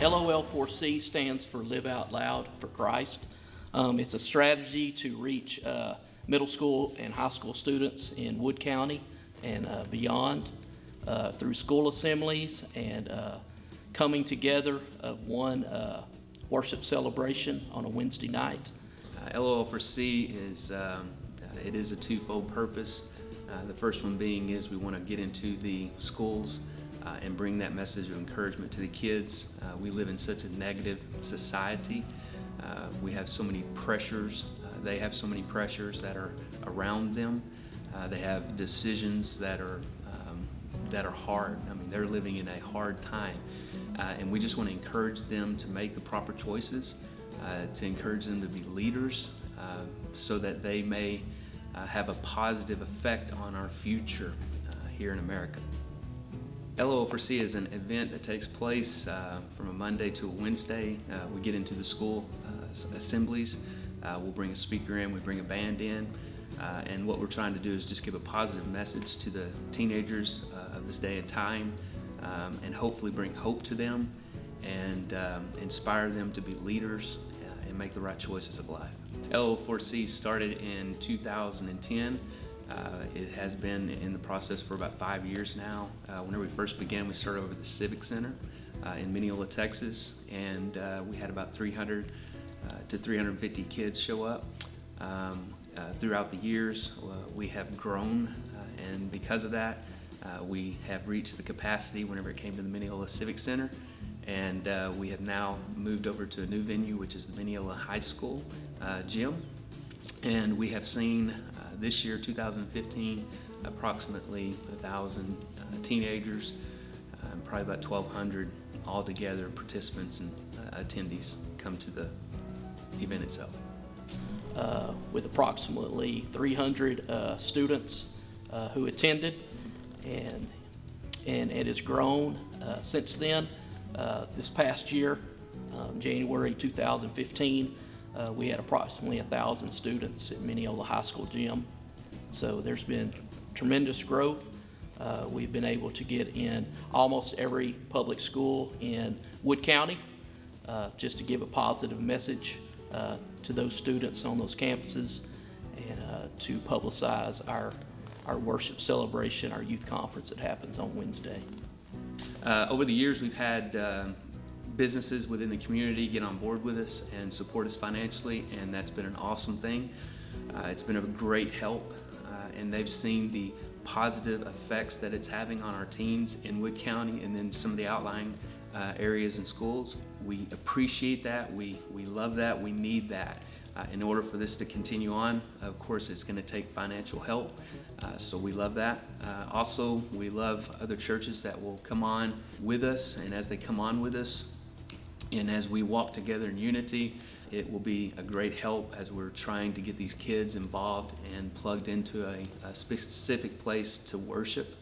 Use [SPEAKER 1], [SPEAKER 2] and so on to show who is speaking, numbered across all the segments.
[SPEAKER 1] LOL4C stands for Live Out Loud for Christ. It's a strategy to reach middle school and high school students in Wood County and beyond through school assemblies and coming together of one worship celebration on a Wednesday night.
[SPEAKER 2] LOL4C is a twofold purpose. The first one being is we want to get into the schools and bring that message of encouragement to the kids. We live in such a negative society. We have so many pressures. They have so many pressures that are around them. They have decisions that are hard. I mean, they're living in a hard time. And we just want to encourage them to make the proper choices, to encourage them to be leaders so that they may have a positive effect on our future here in America. LOL4C is an event that takes place from a Monday to a Wednesday. We get into the school assemblies. We'll bring a speaker in, we bring a band in, and what we're trying to do is just give a positive message to the teenagers of this day and time, and hopefully bring hope to them and inspire them to be leaders and make the right choices of life. LOL4C started in 2010. It has been in the process for about 5 years now. Whenever we first began, we started over at the Civic Center in Mineola, Texas, and we had about 300 to 350 kids show up. Throughout the years, we have grown, and because of that, we have reached the capacity whenever it came to the Mineola Civic Center, and we have now moved over to a new venue, which is the Mineola High School gym, and we have seen this year, 2015, approximately 1,000 teenagers, probably about 1,200 altogether participants and attendees come to the event itself.
[SPEAKER 1] With approximately 300 students who attended, and it has grown since then. This past year, January 2015, we had approximately 1,000 students at Mineola High School gym. So there's been tremendous growth. We've been able to get in almost every public school in Wood County just to give a positive message to those students on those campuses and to publicize our worship celebration, our youth conference that happens on Wednesday.
[SPEAKER 2] Over the years, we've had businesses within the community get on board with us and support us financially, and that's been an awesome thing. It's been a great help, and they've seen the positive effects that it's having on our teens in Wood County and then some of the outlying areas and schools. We appreciate that, we love that, we need that. In order for this to continue on, of course, it's going to take financial help, so we love that. Also, we love other churches that will come on with us, and as they come on with us, and as we walk together in unity, it will be a great help as we're trying to get these kids involved and plugged into a specific place to worship.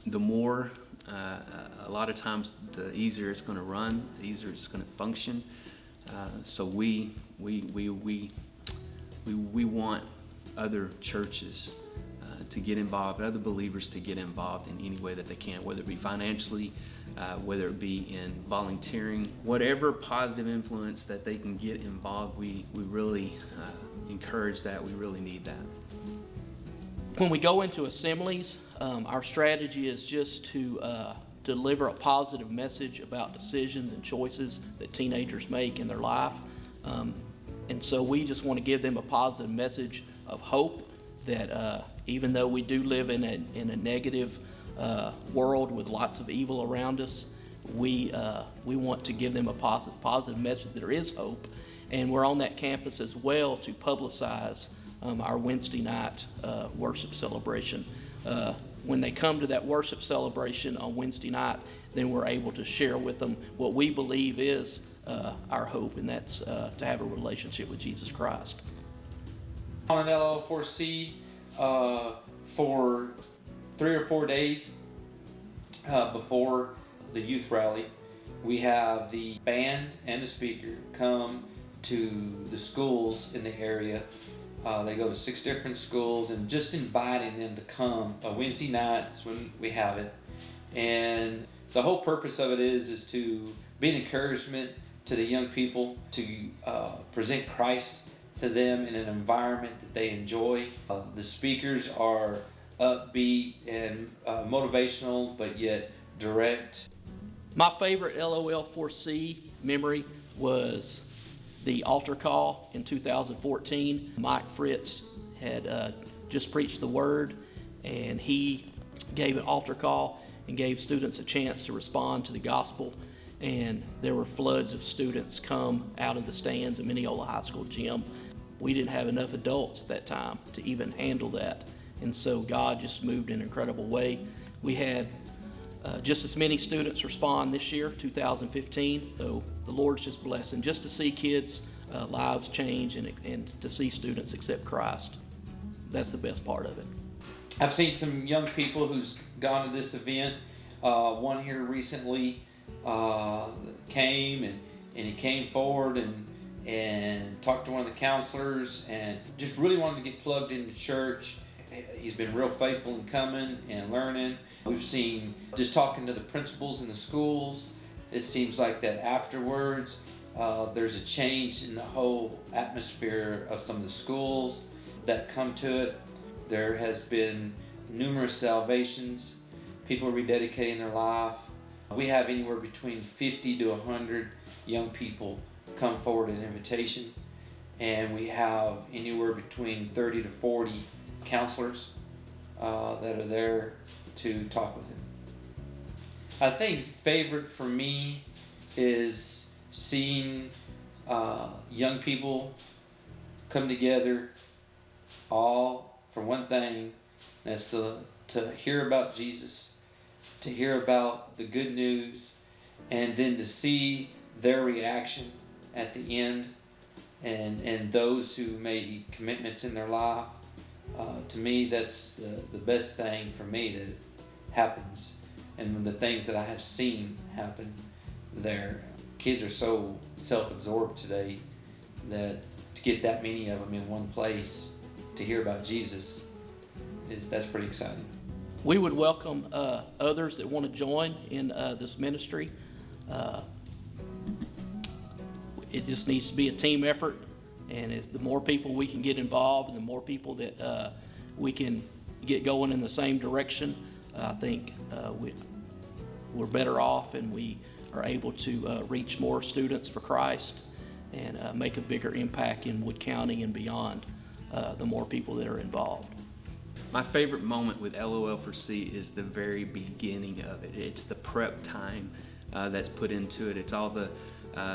[SPEAKER 2] The more, a lot of times, the easier it's going to run, the easier it's going to function. So we want other churches to get involved, other believers to get involved in any way that they can, whether it be financially, whether it be in volunteering, whatever positive influence that they can get involved, we really encourage that. We really need that.
[SPEAKER 1] When we go into assemblies, our strategy is just to deliver a positive message about decisions and choices that teenagers make in their life. And so we just want to give them a positive message of hope that even though we do live in a negative world with lots of evil around us, we want to give them a positive message that there is hope. And we're on that campus as well to publicize our Wednesday night worship celebration. When they come to that worship celebration on Wednesday night, then we're able to share with them what we believe is our hope, and that's to have a relationship with Jesus Christ.
[SPEAKER 3] On an LOL4C for 3 or 4 days before the youth rally, we have the band and the speaker come to the schools in the area. They go to 6 different schools, and just inviting them to come. Wednesday night is when we have it, and The whole purpose of it is to be an encouragement to the young people, to present Christ to them in an environment that they enjoy. The speakers are upbeat and motivational, but yet direct.
[SPEAKER 1] My favorite LOL4C memory was the altar call in 2014. Mike Fritz had just preached the word, and he gave an altar call and gave students a chance to respond to the gospel. And there were floods of students come out of the stands at Mineola High School gym. We didn't have enough adults at that time to even handle that. And so God just moved in an incredible way. We had just as many students respond this year, 2015. So the Lord's just blessing. Just to see kids' lives change and to see students accept Christ. That's the best part of it.
[SPEAKER 3] I've seen some young people who's gone to this event. One here recently came and he came forward and talked to one of the counselors and just really wanted to get plugged into church. He's been real faithful in coming and learning. We've seen just talking to the principals in the schools. It seems like that afterwards there's a change in the whole atmosphere of some of the schools that come to it. There has been numerous salvations, people rededicating their life. We have anywhere between 50 to 100 young people come forward in invitation, and we have anywhere between 30 to 40 counselors that are there to talk with him. I think favorite for me is seeing young people come together all for one thing, and that's to hear about Jesus, to hear about the good news, and then to see their reaction at the end, and those who made commitments in their life. To me, that's the best thing for me that happens, and the things that I have seen happen there. Kids are so self-absorbed today that to get that many of them in one place to hear about Jesus, that's pretty exciting.
[SPEAKER 1] We would welcome others that want to join in this ministry. It just needs to be a team effort, and the more people we can get involved, and the more people that we can get going in the same direction, I think we're better off, and we are able to reach more students for Christ and make a bigger impact in Wood County and beyond, the more people that are involved.
[SPEAKER 2] My favorite moment with LOL4C is the very beginning of it. It's the prep time that's put into it. It's all the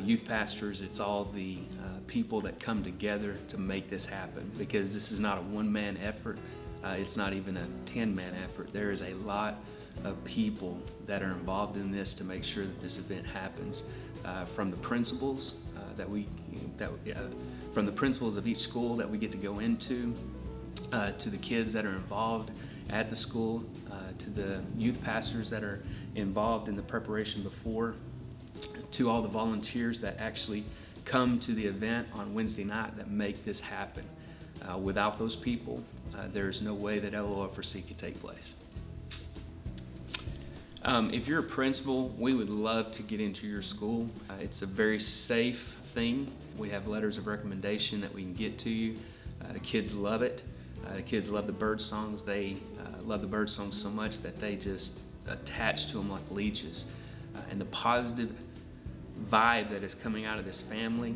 [SPEAKER 2] youth pastors, it's all the people that come together to make this happen, because this is not a one-man effort. It's not even a 10-man effort. There is a lot of people that are involved in this to make sure that this event happens. From the principals from the principals of each school that we get to go into, to the kids that are involved at the school, to the youth pastors that are involved in the preparation before, to all the volunteers that actually come to the event on Wednesday night that make this happen. Without those people, there's no way that LOL4C could take place. If you're a principal, we would love to get into your school. It's a very safe thing. We have letters of recommendation that we can get to you. The kids love it. The kids love the bird songs. They love the bird songs so much that they just attach to them like leeches. And the positive vibe that is coming out of this family,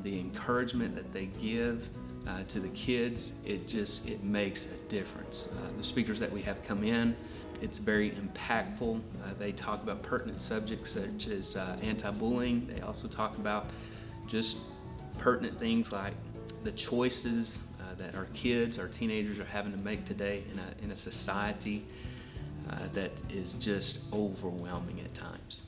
[SPEAKER 2] the encouragement that they give to the kids, it makes a difference. The speakers that we have come in, it's very impactful. They talk about pertinent subjects such as anti-bullying. They also talk about just pertinent things like the choices that our kids, our teenagers are having to make today in a society that is just overwhelming at times.